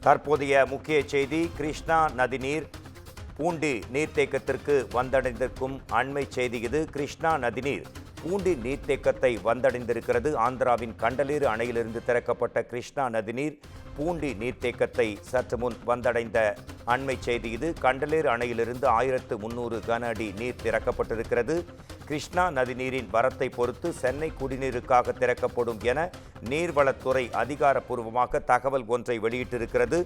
தற்போதைய முக்கிய செய்தி, கிருஷ்ணா நதிநீர் பூண்டி நீர்த்தேக்கத்திற்கு வந்தடைந்திருக்கும் அண்மை செய்தி இது. கிருஷ்ணா நதிநீர் பூண்டி நீர்த்தேக்கத்தை வந்தடைந்திருக்கிறது. ஆந்திராவின் கண்டலேறு அணையிலிருந்து திறக்கப்பட்ட கிருஷ்ணா நதிநீர் பூண்டி நீர்த்தேக்கத்தை சற்று முன் வந்தடைந்த அண்மை செய்தி இது. கண்டலேறு அணையிலிருந்து 1300 கன அடி நீர் திறக்கப்பட்டிருக்கிறது. கிருஷ்ணா நதிநீரின் வரத்தை பொறுத்து சென்னை குடிநீருக்காக திறக்கப்படும் என நீர்வளத்துறை அதிகாரப்பூர்வமாக தகவல் ஒன்றை வெளியிட்டிருக்கிறது.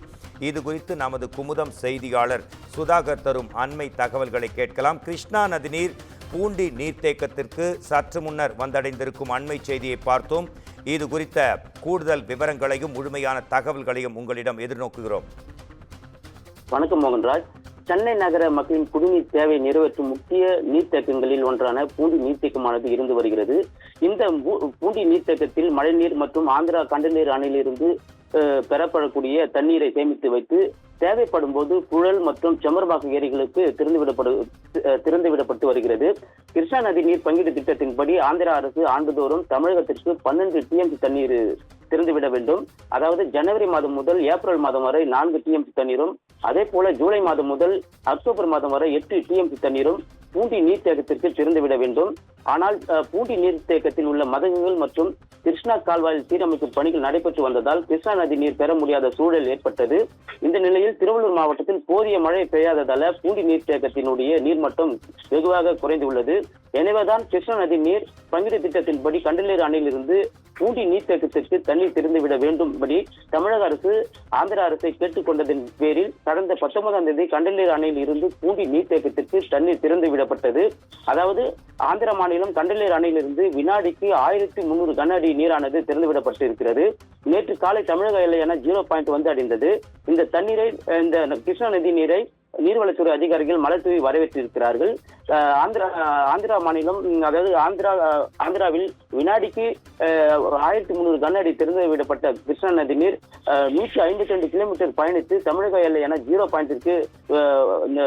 இது குறித்து நமது குமுதம் செய்தியாளர் சுதாகர் தரும் அண்மை தகவல்களை கேட்கலாம். கிருஷ்ணா நதிநீர் பூண்டி நீர்த்தேக்கத்திற்கு சற்று முன்னர் வந்தடைந்திருக்கும் அண்மை செய்தியை பார்த்தோம். இது குறித்த கூடுதல் விவரங்களையும் முழுமையான தகவல்களையும் உங்களிடம் எதிர்நோக்குகிறோம். வணக்கம் மோகன்ராஜ். சென்னை நகர மக்களின் குடிநீர் தேவை நிறைவேற்றும் முக்கிய நீர்த்தேக்கங்களில் ஒன்றான பூண்டி நீர்த்தேக்கமானது இருந்து வருகிறது. இந்த பூண்டி நீர்த்தேக்கத்தில் மழைநீர் மற்றும் ஆந்திரா கண்டலேறு அணையிலிருந்து பெறப்படக்கூடிய தண்ணீரை சேமித்து வைத்து தேவைப்படும் போது புழல் மற்றும் செம்மர்பாக்கம் ஏரிகளுக்கு திறந்துவிடப்பட்டு வருகிறது. கிருஷ்ணா நதி நீர் பங்கீடு திட்டத்தின்படி ஆந்திரா அரசு ஆண்டுதோறும் தமிழகத்திற்கு 12 TMC தண்ணீர் திறந்துவிட வேண்டும். அதாவது ஜனவரி மாதம் முதல் ஏப்ரல் மாதம் வரை 4 TMC தண்ணீரும், அதே போல ஜூலை மாதம் முதல் அக்டோபர் மாதம் வரை 8 TMC தண்ணீரும் பூண்டி நீர்த்தேக்கத்திற்கு திறந்துவிட வேண்டும். ஆனால் பூண்டி நீர்த்தேக்கத்தில் உள்ள மதகுகள் மற்றும் கிருஷ்ணா கால்வாயில் சீரமைக்கும் பணிகள் நடைபெற்று வந்ததால் கிருஷ்ணா நதி நீர் பெற முடியாத சூழல் ஏற்பட்டது. இந்த நிலையில் திருவள்ளூர் மாவட்டத்தில் போதிய மழை பெய்யாததால பூண்டி நீர்த்தேக்கத்தினுடைய நீர்மட்டம் வெகுவாக குறைந்துள்ளது. எனவேதான் கிருஷ்ணா நதி நீர் பங்கீடு திட்டத்தின்படி கண்டலேறு அணையிலிருந்து பூண்டி நீர்த்தேக்கத்திற்கு தண்ணீர் திறந்துவிட வேண்டும்படி தமிழக அரசு ஆந்திர அரசை கேட்டுக்கொண்டதன் பேரில் கடந்த 19ஆம் தேதி கண்டலேறு அணையில் இருந்து பூண்டி நீர்த்தேக்கத்திற்கு தண்ணீர் திறந்து விடப்பட்டது. அதாவது ஆந்திர மாநிலம் கண்டலேறு அணையிலிருந்து வினாடிக்கு 1300 கன அடி நீரானது திறந்துவிடப்பட்டு இருக்கிறது. நேற்று காலை தமிழக எல்லையான 0 வந்து அடைந்தது. இந்த தண்ணீரை, இந்த கிருஷ்ணா நதி நீரை நீர்வளத்துறை அதிகாரிகள் மலர் தூவி வரவேற்றிருக்கிறார்கள். ஆந்திரா மாநிலம், அதாவது ஆந்திராவில் வினாடிக்கு 1300 கன அடி திறந்து விடப்பட்ட கிருஷ்ணா நதி நீர் 152 கிலோமீட்டர் பயணித்து தமிழக எல்லையான 0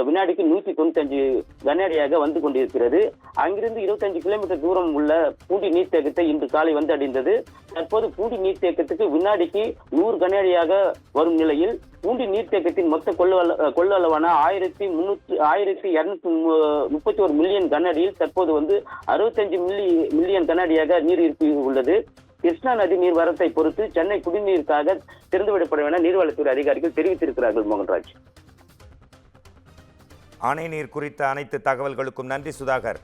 வினாடிக்கு 195 கன அடியாக வந்து கொண்டிருக்கிறது. அங்கிருந்து 25 கிலோமீட்டர் தூரம் உள்ள பூண்டி நீர்த்தேக்கத்தை இன்று காலை வந்து அடைந்தது. தற்போது பூண்டி நீர்த்தேக்கத்துக்கு வினாடிக்கு 100 கன அடியாக வரும் நிலையில் பூண்டி நீர்த்தேக்கத்தின் மொத்த கொள்ளளவான 1231 மில்லியன் கன அடியில் தற்போது வந்து 65 மில்லியன் கன அடியாக நீர் இருப்பு உள்ளது. கிருஷ்ணா நதி நீர் வரத்தை பொறுத்து சென்னை குடிநீருக்காக திறந்துவிடப்படும் என நீர்வளத்துறை அதிகாரிகள் தெரிவித்திருக்கிறார்கள். மோகன்ராஜ், அணை நீர் குறித்த அனைத்து தகவல்களுக்கும் நன்றி சுதாகர்.